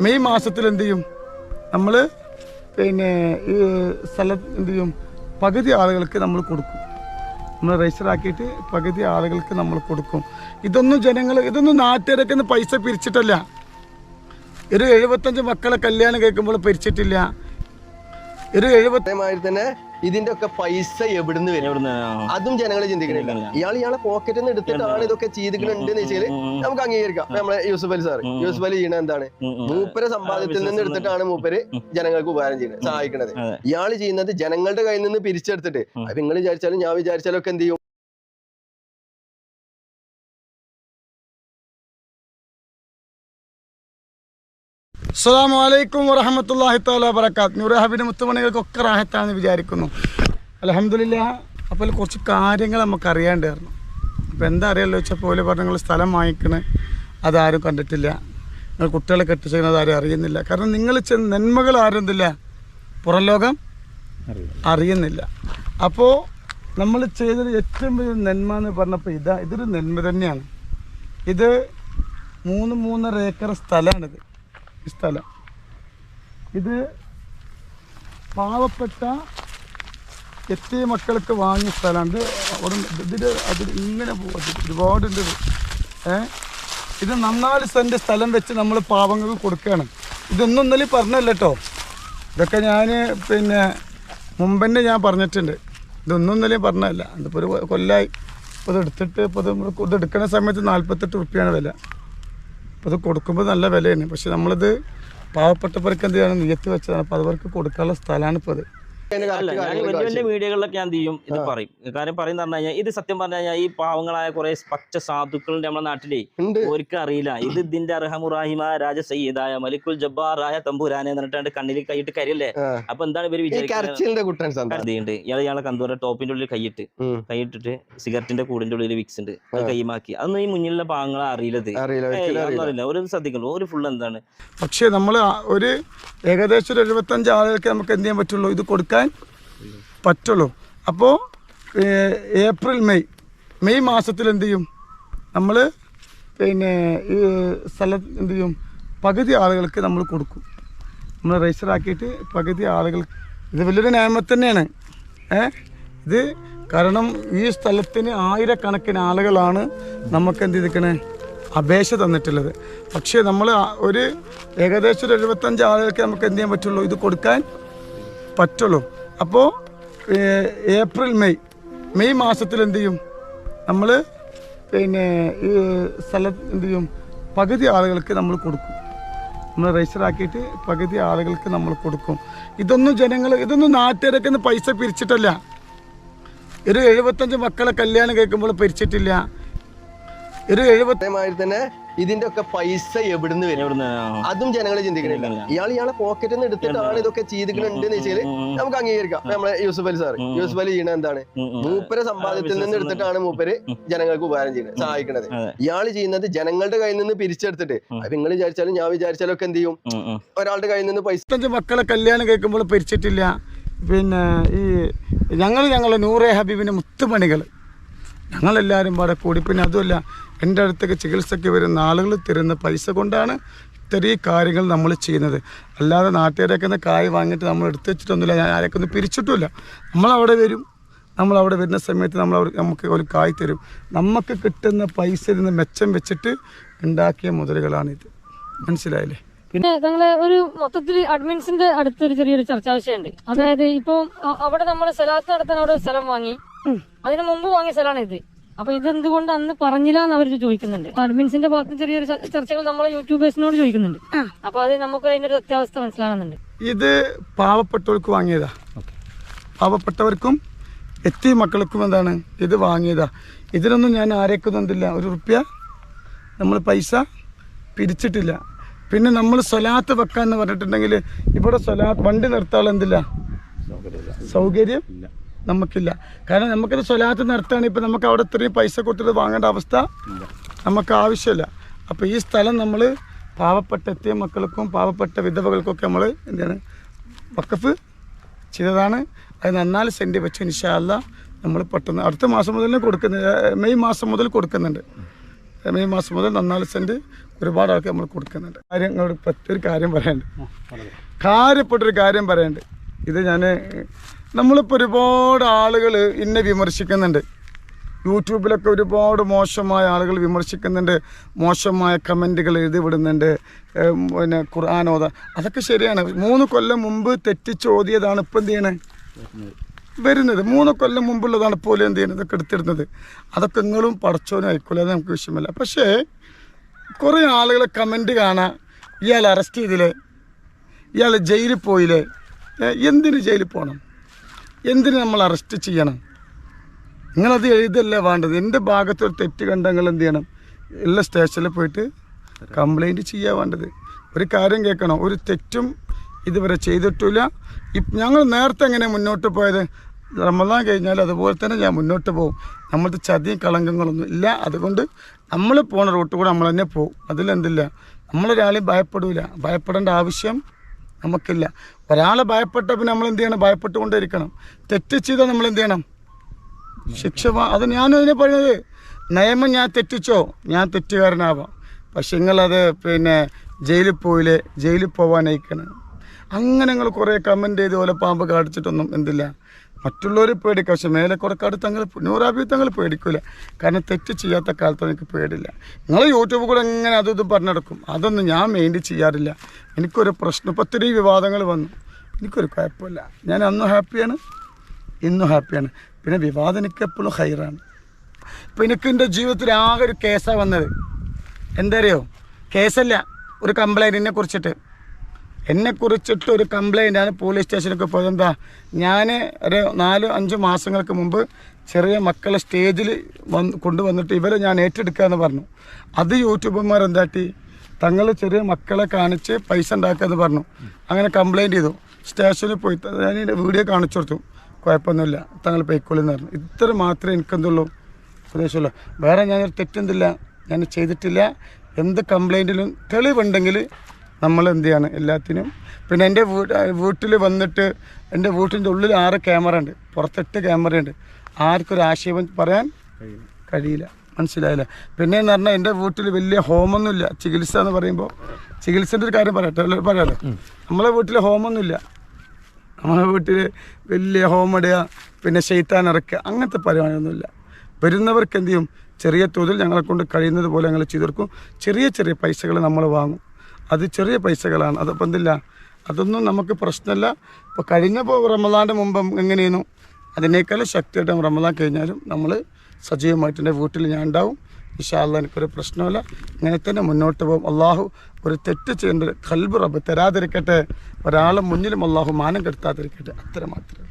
May മാസത്തിൽ എന്ത് ചെയ്യും നമ്മൾ പിന്നെ ഈ സ്ഥലം എന്ത് ചെയ്യും പകുതി ആളുകൾക്ക് നമ്മൾ കൊടുക്കും. നമ്മൾ രജിസ്റ്റർ ആക്കിയിട്ട് പകുതി ആളുകൾക്ക് നമ്മൾ കൊടുക്കും. ഇതൊന്നും നാട്ടുകാരൊക്കെ പൈസ പിരിച്ചിട്ടല്ല. ഒരു 75 മക്കളെ കല്യാണം കേൾക്കുമ്പോൾ പിരിച്ചിട്ടില്ല. ഒരു 70 തന്നെ ഇതിന്റെ ഒക്കെ പൈസ എവിടുന്ന് വരും, അതും ജനങ്ങൾ ചിന്തിക്കണില്ല. ഇയാളെ പോക്കറ്റിൽ നിന്ന് എടുത്തിട്ടാണ് ഇതൊക്കെ ചെയ്തിട്ടുണ്ടെന്ന് വെച്ചാൽ നമുക്ക് അംഗീകരിക്കാം. നമ്മളെ യൂസുഫ് അലി സാറ് ചെയ്യണത് എന്താണ്? മൂപ്പരെ സമ്പാദ്യത്തിൽ നിന്ന് എടുത്തിട്ടാണ് മൂപ്പര് ജനങ്ങൾക്ക് ഉപകാരം ചെയ്യുന്നത്, സഹായിക്കുന്നത്. ഇയാള് ചെയ്യുന്നത് ജനങ്ങളുടെ കയ്യിൽ നിന്ന് പിരിച്ചെടുത്തിട്ട് അത് നിങ്ങൾ വിചാരിച്ചാലും ഞാൻ വിചാരിച്ചാലും ഒക്കെ എന്ത് ചെയ്യും? അസ്സലാമു അലൈക്കും വറഹ്മത്തുള്ളാഹി തആല വബറകാത്ത്. നൂറെ ഹബീബിന്റെ മുത്തുമണികൾക്കൊക്കെ റാഹത്താണെന്ന് വിചാരിക്കുന്നു. അൽഹംദുലില്ലാഹ്. അപ്പോൾ കുറച്ച് കാര്യങ്ങൾ നമുക്ക് അറിയാണ്ടായിരുന്നു. അപ്പോൾ എന്താ അറിയാമല്ലോ വെച്ചപ്പോൾ പോലെ പറഞ്ഞു നിങ്ങൾ സ്ഥലം വാങ്ങിക്കണേ അതാരും കണ്ടിട്ടില്ല, നിങ്ങൾ കുട്ടികളെ കെട്ടിച്ചത് ആരും അറിയുന്നില്ല. കാരണം നിങ്ങൾ നന്മകൾ ആരും എന്തില്ല, പുറം ലോകം അറിയുന്നില്ല. അപ്പോൾ നമ്മൾ ചെയ്തത് ഏറ്റവും വലിയ നന്മ എന്ന് പറഞ്ഞപ്പോൾ ഇതൊരു നന്മ തന്നെയാണ്. ഇത് 3.5 ഏക്കർ സ്ഥലമാണിത്. ഈ സ്ഥലം ഇത് പാവപ്പെട്ട എത്തിയ മക്കൾക്ക് വാങ്ങിയ സ്ഥലമാണ്. അതിൽ ഇങ്ങനെ ഒരുപാടുണ്ട്. ഇത് 4 സെൻറ്റ് സ്ഥലം വെച്ച് നമ്മൾ പാവങ്ങൾക്ക് കൊടുക്കുകയാണ്. ഇതൊന്നും ഇന്നലെ പറഞ്ഞല്ല കേട്ടോ, ഇതൊക്കെ ഞാൻ പിന്നെ മുമ്പന്നെ ഞാൻ പറഞ്ഞിട്ടുണ്ട്. ഇതൊന്നും ഇന്നലെ പറഞ്ഞതല്ല. അതിപ്പോൾ ഒരു കൊല്ലമായി ഇപ്പോൾ ഇതെടുത്തിട്ട് ഇത് എടുക്കുന്ന സമയത്ത് 48 റുപ്യാണ് വില. അപ്പോൾ അത് കൊടുക്കുമ്പോൾ നല്ല വിലയാണ്. പക്ഷെ നമ്മളിത് പാവപ്പെട്ടവർക്ക് എന്ത് ചെയ്യണം, നിയത്ത് വെച്ചതാണ്. അപ്പോൾ അവർക്ക് കൊടുക്കാനുള്ള സ്ഥലമാണ് ഇപ്പോൾ അത്. വലിയ മീഡിയകളിലൊക്കെ ഞാൻ എന്ത് ചെയ്യും, ഇത് പറയും. കാര്യം പറയുന്ന പറഞ്ഞു കഴിഞ്ഞാൽ ഇത് സത്യം പറഞ്ഞു കഴിഞ്ഞാൽ ഈ പാവങ്ങളായ കുറെ പച്ച സാധുക്കളുടെ നമ്മുടെ നാട്ടിലെ ഒരിക്കലും അറിയില്ല. ഇത് ഇതിന്റെ അർഹമുറാഹിമായ രാജ സയ്യിദായ മലിക്കുൽ ജബ്ബാറായ തമ്പുരാനെ എന്നിട്ട് കണ്ണിൽ കൈയിട്ട് കരിയല്ലേ. അപ്പൊ എന്താണ് ഇവര് വിചാരിക്കുന്നത്? ഇയാളെ കന്തൂര ടോപ്പിന്റെ ഉള്ളിൽ കൈയിട്ടിട്ട് സിഗരറ്റിന്റെ കൂടിന്റെ ഉള്ളിൽ വിക്സ് ഉണ്ട്, അത് കൈമാക്കി. അതൊന്നും ഈ മുന്നിലുള്ള പാവങ്ങളെ അറിയില്ല. ഒരു ശ്രദ്ധിക്കുള്ളൂ. ഒരു ഫുൾ എന്താണ്. പക്ഷെ നമ്മൾ ഒരു ഏകദേശം 75 ആളുകൾക്ക് നമുക്ക് എന്ത് ചെയ്യാൻ പറ്റുള്ളൂ, ഇത് കൊടുക്കാൻ പറ്റുള്ളൂ. അപ്പോൾ ഏപ്രിൽ മെയ് മാസത്തിൽ എന്ത് ചെയ്യും നമ്മൾ പിന്നെ ഈ സ്ഥലം എന്ത് ചെയ്യും പകുതി ആളുകൾക്ക് നമ്മൾ കൊടുക്കും. നമ്മൾ രജിസ്റ്റർ ആക്കിയിട്ട് പകുതി ആളുകൾക്ക്. ഇത് വലിയൊരു നിയമം തന്നെയാണ്. ഇത് കാരണം ഈ സ്ഥലത്തിന് ആയിരക്കണക്കിന് ആളുകളാണ് നമുക്ക് എന്ത് ചെയ്തിരിക്കണേ, അപേക്ഷ തന്നിട്ടുള്ളത്. പക്ഷേ നമ്മൾ ഒരു ഏകദേശം 75 ആളുകൾക്ക് നമുക്ക് എന്ത് ചെയ്യാൻ പറ്റുള്ളൂ, ഇത് കൊടുക്കാൻ പറ്റുള്ളൂ. അപ്പോൾ ഏപ്രിൽ മെയ് മാസത്തിൽ എന്ത് ചെയ്യും നമ്മൾ പിന്നെ ഈ സ്ഥലം എന്ത് ചെയ്യും പകുതി ആളുകൾക്ക് നമ്മൾ കൊടുക്കും. നമ്മൾ രജിസ്റ്റർ ആക്കിയിട്ട് പകുതി ആളുകൾക്ക് നമ്മൾ കൊടുക്കും. ഇതൊന്നും നാട്ടുകാരൊക്കെ പൈസ പിരിച്ചിട്ടല്ല. ഒരു 75 മക്കളെ കല്യാണം കേൾക്കുമ്പോൾ പിരിച്ചിട്ടില്ല. ഒരു 70 തന്നെ ഇതിന്റെ ഒക്കെ പൈസ എവിടുന്ന് വരും, അതും ജനങ്ങൾ ചിന്തിക്കണില്ല. ഇയാളെ പോക്കറ്റിൽ നിന്ന് എടുത്തിട്ടാണ് ഇതൊക്കെ ചെയ്തിട്ടുണ്ടെന്ന് വെച്ചാൽ നമുക്ക് അംഗീകരിക്കാം. നമ്മളെ യൂസുഫ് അലി സാറ് ചെയ്യണത് എന്താണ്? മൂപ്പരെ സമ്പാദ്യത്തിൽ നിന്ന് എടുത്തിട്ടാണ് മൂപ്പര് ജനങ്ങൾക്ക് ഉപകാരം ചെയ്യുന്നത്, സഹായിക്കുന്നത്. ഇയാള് ചെയ്യുന്നത് ജനങ്ങളുടെ കയ്യിൽ നിന്ന് പിരിച്ചെടുത്തിട്ട് അത് നിങ്ങൾ വിചാരിച്ചാലും ഞാൻ വിചാരിച്ചാലും ഒക്കെ എന്ത് ചെയ്യും, ഒരാളുടെ കയ്യിൽ നിന്ന് പൈസ. 75 മക്കളെ കല്യാണം കേൾക്കുമ്പോൾ പിരിച്ചിട്ടില്ല. പിന്നെ ഈ ഞങ്ങളെ നൂറെ ഹബീബിന്റെ മുത്തുമണികൾ ഞങ്ങളെല്ലാവരും പാടെ കൂടി. പിന്നെ അതുമല്ല, എൻ്റെ അടുത്തേക്ക് ചികിത്സയ്ക്ക് വരുന്ന ആളുകൾ തരുന്ന പൈസ കൊണ്ടാണ് ഇത്രയും കാര്യങ്ങൾ നമ്മൾ ചെയ്യുന്നത്. അല്ലാതെ നാട്ടുകാരൊക്കെ കായ് വാങ്ങിയിട്ട് നമ്മൾ എടുത്തു വെച്ചിട്ടൊന്നുമില്ല. ഞാൻ ആരൊക്കെ ഒന്ന് പിരിച്ചിട്ടുമില്ല. നമ്മളവിടെ വരുന്ന സമയത്ത് നമുക്ക് ഒരു കായ് തരും. നമുക്ക് കിട്ടുന്ന പൈസ നിന്ന് മെച്ചം വെച്ചിട്ട് ഉണ്ടാക്കിയ മുതലുകളാണിത്. മനസ്സിലായില്ലേ? പിന്നെ ഞങ്ങളെ ഒരു മൊത്തത്തിൽ അഡ്മിൻസിന്റെ അടുത്തൊരു ചെറിയൊരു ചർച്ചാ വിഷയമുണ്ട്. അതായത് ഇപ്പൊ അവിടെ നമ്മൾ സ്ഥലത്ത് നടത്താൻ അവിടെ സ്ഥലം വാങ്ങി, അതിന് മുമ്പ് വാങ്ങിയ സ്ഥലമാണ് ഇത്. അപ്പൊ ഇതെന്തുകൊണ്ട് അന്ന് പറഞ്ഞില്ല എന്ന് അവർ ചോദിക്കുന്നുണ്ട്. അഡ്മിൻസിന്റെ ഭാഗത്ത് ചെറിയൊരു ചർച്ചകൾ നമ്മളെ യൂട്യൂബേഴ്സിനോട് ചോദിക്കുന്നുണ്ട്. അപ്പൊ അത് നമുക്ക് അതിന്റെ ഒരു സത്യാവസ്ഥ മനസ്സിലാകുന്നുണ്ട്. ഇത് പാവപ്പെട്ടവർക്ക് വാങ്ങിയതാ. പാവപ്പെട്ടവർക്കും എത്തിയ മക്കൾക്കും എന്താണ് ഇത് വാങ്ങിയതാ. ഇതിനൊന്നും ഞാൻ ആരേക്കുന്നില്ല. 1 റുപ്യ നമ്മൾ പൈസ പിരിച്ചിട്ടില്ല. പിന്നെ നമ്മൾ സ്വലാത്ത് വെക്കാന്ന് പറഞ്ഞിട്ടുണ്ടെങ്കിൽ ഇവിടെ വണ്ടി നിർത്താൻ എന്തില്ല, സൗകര്യം നമുക്കില്ല. കാരണം നമുക്കത് സ്വലാത്ത് നടത്തുകയാണ്. ഇപ്പം നമുക്ക് അവിടെ ഇത്രയും പൈസ കൊടുത്തിട്ട് വാങ്ങേണ്ട അവസ്ഥ നമുക്ക് ആവശ്യമില്ല. അപ്പോൾ ഈ സ്ഥലം നമ്മൾ പാവപ്പെട്ട എത്തിയ മക്കൾക്കും പാവപ്പെട്ട വിധവകൾക്കൊക്കെ നമ്മൾ എന്താണ് വഖഫ് ചെയ്തതാണ്. അത് 4 സെൻറ്റ് വെച്ച് ഇൻഷാ അല്ലാഹ് നമ്മൾ പെട്ടെന്ന് അടുത്ത മാസം മുതൽ മെയ് മാസം മുതൽ കൊടുക്കുന്നുണ്ട്. മെയ് മാസം മുതൽ 4 സെൻറ്റ് ഒരുപാട് ആൾക്ക് നമ്മൾ കൊടുക്കുന്നുണ്ട്. കാര്യങ്ങളോട് ഒരു കാര്യം പറയാനുണ്ട്, കാര്യപ്പെട്ടൊരു കാര്യം പറയാനുണ്ട്. ഇത് നമ്മളിപ്പോൾ ഒരുപാട് ആളുകൾ ഇന്നെ വിമർശിക്കുന്നുണ്ട്. യൂട്യൂബിലൊക്കെ ഒരുപാട് മോശമായ ആളുകൾ വിമർശിക്കുന്നുണ്ട്, മോശമായ കമൻറ്റുകൾ എഴുതി വിടുന്നുണ്ട്. പിന്നെ ഖുർആൻ ഓതാ, അതൊക്കെ ശരിയാണ്. 3 കൊല്ലം മുമ്പ് തെറ്റിച്ചോതിയതാണ് ഇപ്പം എന്ത് ചെയ്യണേ വരുന്നത്. 3 കൊല്ലം മുമ്പുള്ളതാണ് പോലും എന്ത് ചെയ്യുന്നത് ഇതൊക്കെ എടുത്തിടുന്നത്. അതൊക്കെ നിങ്ങളും പടച്ചോനും ആയിക്കോളെ, അത് നമുക്ക് വിഷയമല്ല. പക്ഷേ കുറേ ആളുകളെ കമൻറ്റ് കാണാം, ഇയാൾ അറസ്റ്റ് ചെയ്തില്ലേ, ഇയാൾ ജയിലിൽ പോയില്ലേ, എന്തിന് ജയിലിൽ പോകണം, എന്തിന് നമ്മൾ അറസ്റ്റ് ചെയ്യണം, നിങ്ങളത് എഴുതല്ലേ വേണ്ടത്. എൻ്റെ ഭാഗത്തൊരു തെറ്റ് കണ്ടെങ്കിൽ എന്ത് ചെയ്യണം, എല്ലാ സ്റ്റേഷനിൽ പോയിട്ട് കംപ്ലൈൻറ്റ് ചെയ്യാൻ വേണ്ടത്. ഒരു കാര്യം കേൾക്കണം, ഒരു തെറ്റും ഇതുവരെ ചെയ്തിട്ടില്ല. ഞങ്ങൾ നേരത്തെ എങ്ങനെ മുന്നോട്ട് പോയത്, റമദാൻ കഴിഞ്ഞാൽ അതുപോലെ തന്നെ ഞാൻ മുന്നോട്ട് പോകും. നമ്മൾക്ക് ചതിയും കളങ്കങ്ങളൊന്നും ഇല്ല. അതുകൊണ്ട് നമ്മൾ പോണ റൂട്ട് കൂടെ നമ്മൾ തന്നെ പോകും. അതിലെന്തില്ല, നമ്മളൊരാളെയും ഭയപ്പെടില്ല, ഭയപ്പെടേണ്ട ആവശ്യം നമുക്കില്ല. ഒരാളെ ഭയപ്പെട്ട പിന്നെ നമ്മൾ എന്ത് ചെയ്യണം, ഭയപ്പെട്ടുകൊണ്ടിരിക്കണം. തെറ്റ് ചെയ്താൽ നമ്മൾ എന്ത് ചെയ്യണം, ശിക്ഷ. അത് ഞാനതിനെ പറയുന്നത്, നിയമം ഞാൻ തെറ്റിച്ചോ, ഞാൻ തെറ്റുകാരനാവാം. പക്ഷെ നിങ്ങളത് പിന്നെ ജയിലിൽ പോയില്ലേ, ജയിലിൽ പോകാനയക്കണം. അങ്ങനെ നിങ്ങൾ കുറേ കമൻറ്റ് ചെയ്ത് പോലെ പാമ്പ് കാടിച്ചിട്ടൊന്നും എന്തില്ല, മറ്റുള്ളവർ പേടിക്കാം. പക്ഷെ മേലെ കുറക്കാട് തങ്ങൾ നൂറാബി തങ്ങൾ പേടിക്കില്ല. കാരണം തെറ്റ് ചെയ്യാത്ത കാലത്ത് എനിക്ക് പേടില്ല. നിങ്ങൾ യൂട്യൂബ് കൂടെ എങ്ങനെ അതും ഇതും പറഞ്ഞെടുക്കും, അതൊന്നും ഞാൻ മെയിൻറ്റ് ചെയ്യാറില്ല. എനിക്കൊരു പ്രശ്നം, ഇപ്പോൾ ഒത്തിരി വിവാദങ്ങൾ വന്നു, എനിക്കൊരു കുഴപ്പമില്ല. ഞാൻ അന്നും ഹാപ്പിയാണ്, ഇന്നും ഹാപ്പിയാണ്. പിന്നെ വിവാദം എനിക്ക് എപ്പോഴും ഹൈറാണ്. ഇപ്പോൾ എനിക്ക് എൻ്റെ ജീവിതത്തിൽ ആകെ ഒരു കേസാണ് വന്നത്. എന്താ അറിയോ, കേസല്ല, ഒരു കംപ്ലൈൻറ്റ് എന്നെക്കുറിച്ചിട്ട് ഒരു കംപ്ലൈൻറ്റാണ്. പോലീസ് സ്റ്റേഷനൊക്കെ പോയത്. എന്താ, ഞാൻ ഒരു 4-5 മാസങ്ങൾക്ക് മുമ്പ് ചെറിയ മക്കളെ സ്റ്റേജിൽ കൊണ്ടുവന്നിട്ട് ഇവരെ ഞാൻ ഏറ്റെടുക്കാമെന്ന് പറഞ്ഞു. അത് യൂട്യൂബർമാർ എന്താട്ടി, തങ്ങൾ ചെറിയ മക്കളെ കാണിച്ച് പൈസ ഉണ്ടാക്കാമെന്ന് പറഞ്ഞു. അങ്ങനെ കംപ്ലൈൻറ്റ് ചെയ്തു. സ്റ്റേഷനിൽ പോയി ഞാൻ വീഡിയോ കാണിച്ചു കൊടുത്തു, കുഴപ്പമൊന്നുമില്ല, തങ്ങൾ പൊയ്ക്കോളെന്ന് പറഞ്ഞു. ഇത്ര മാത്രമേ എനിക്കെന്തുള്ളൂ, ഉപദേശമുള്ളൂ. വേറെ ഞാനൊരു തെറ്റെന്തില്ല, ഞാൻ ചെയ്തിട്ടില്ല. എന്ത് കംപ്ലൈൻറ്റിലും തെളിവുണ്ടെങ്കിൽ നമ്മൾ എന്ത് ചെയ്യാണ് എല്ലാത്തിനും. പിന്നെ എൻ്റെ വീട്ടിൽ വന്നിട്ട്, എൻ്റെ വീട്ടിൻ്റെ ഉള്ളിൽ 6 ക്യാമറ ഉണ്ട്, പുറത്ത് 8 ക്യാമറയുണ്ട്. ആർക്കൊരു ആക്ഷേപം പറയാൻ കഴിയില്ല, മനസ്സിലായില്ല. പിന്നെ എന്ന് പറഞ്ഞാൽ എൻ്റെ വീട്ടിൽ വലിയ ഹോമൊന്നുമില്ല. ചികിത്സ എന്ന് പറയുമ്പോൾ ചികിത്സേൻ്റെ ഒരു കാര്യം പറയാമല്ലോ. നമ്മളെ വീട്ടിൽ ഹോമൊന്നുമില്ല. നമ്മളെ വീട്ടിൽ വലിയ ഹോമിടുക, പിന്നെ ശൈത്താൻ ഇറക്കുക, അങ്ങനത്തെ പരിപാടിയൊന്നുമില്ല. വരുന്നവർക്ക് എന്ത് ചെയ്യും, ചെറിയ തോതിൽ ഞങ്ങളെ കൊണ്ട് കഴിയുന്നത് പോലെ ഞങ്ങൾ ചെയ്തു കൊടുക്കും. ചെറിയ ചെറിയ പൈസകൾ നമ്മൾ വാങ്ങും, അത് ചെറിയ പൈസകളാണ്. അതപ്പോൾ എന്തില്ല, അതൊന്നും നമുക്ക് പ്രശ്നമല്ല. ഇപ്പോൾ കഴിഞ്ഞപ്പോൾ റമദാൻ്റെ മുമ്പ് എങ്ങനെയായിരുന്നു, അതിനേക്കാളും ശക്തിയായിട്ട് റമദാൻ കഴിഞ്ഞാലും നമ്മൾ സജീവമായിട്ട് എൻ്റെ വീട്ടിൽ ഞാൻ ഉണ്ടാവും. ഇൻഷാ അല്ലാഹ്, എനിക്കൊരു പ്രശ്നമില്ല. ഇങ്ങനെ തന്നെ മുന്നോട്ട് പോകും. അള്ളാഹു ഒരു തെറ്റ് ചെയ്യേണ്ട ഖൽബ് റബ്ബ് തരാതിരിക്കട്ടെ, ഒരാളെ മുന്നിലും അള്ളാഹു മാനം കെടുത്താതിരിക്കട്ടെ, അത്ര മാത്രമേ.